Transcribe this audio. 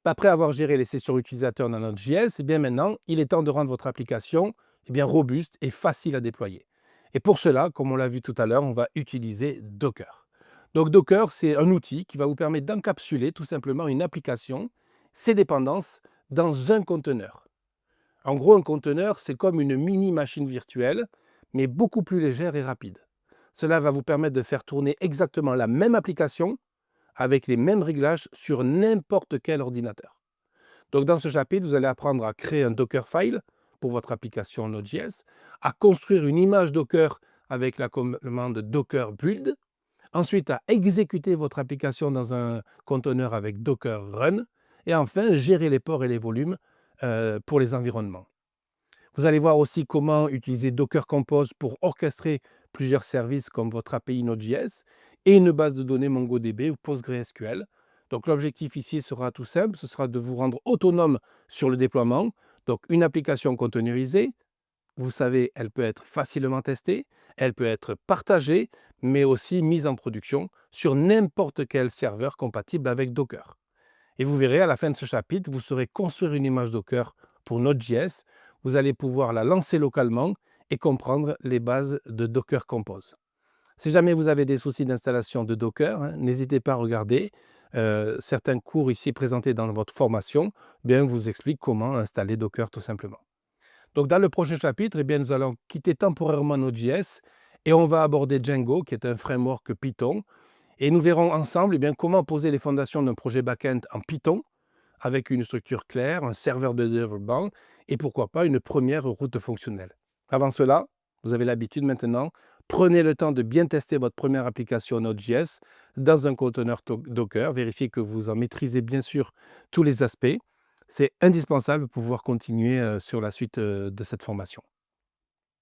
Après avoir géré les sessions utilisateurs dans Node.js, eh bien maintenant, il est temps de rendre votre application robuste et facile à déployer. Et pour cela, comme on l'a vu tout à l'heure, on va utiliser Docker. Donc Docker, c'est un outil qui va vous permettre d'encapsuler tout simplement une application, ses dépendances, dans un conteneur. En gros, un conteneur, c'est comme une mini-machine virtuelle, mais beaucoup plus légère et rapide. Cela va vous permettre de faire tourner exactement la même application avec les mêmes réglages sur n'importe quel ordinateur. Donc dans ce chapitre, vous allez apprendre à créer un Dockerfile pour votre application Node.js, à construire une image Docker avec la commande Docker build, ensuite à exécuter votre application dans un conteneur avec Docker run, et enfin gérer les ports et les volumes pour les environnements. Vous allez voir aussi comment utiliser Docker Compose pour orchestrer plusieurs services comme votre API Node.js et une base de données MongoDB ou PostgreSQL. Donc l'objectif ici sera tout simple, ce sera de vous rendre autonome sur le déploiement. Donc une application containerisée, vous savez, elle peut être facilement testée, elle peut être partagée, mais aussi mise en production sur n'importe quel serveur compatible avec Docker. Et vous verrez, à la fin de ce chapitre, vous saurez construire une image Docker pour Node.js. Vous allez pouvoir la lancer localement et comprendre les bases de Docker Compose. Si jamais vous avez des soucis d'installation de Docker, n'hésitez pas à regarder. Certains cours ici présentés dans votre formation vous expliquent comment installer Docker tout simplement. Donc dans le prochain chapitre, nous allons quitter temporairement Node.js et on va aborder Django, qui est un framework Python. Et nous verrons ensemble comment poser les fondations d'un projet back-end en Python avec une structure claire, un serveur de développement et pourquoi pas une première route fonctionnelle. Avant cela, vous avez l'habitude maintenant, prenez le temps de bien tester votre première application Node.js dans un conteneur Docker, vérifiez que vous en maîtrisez bien sûr tous les aspects. C'est indispensable pour pouvoir continuer sur la suite de cette formation.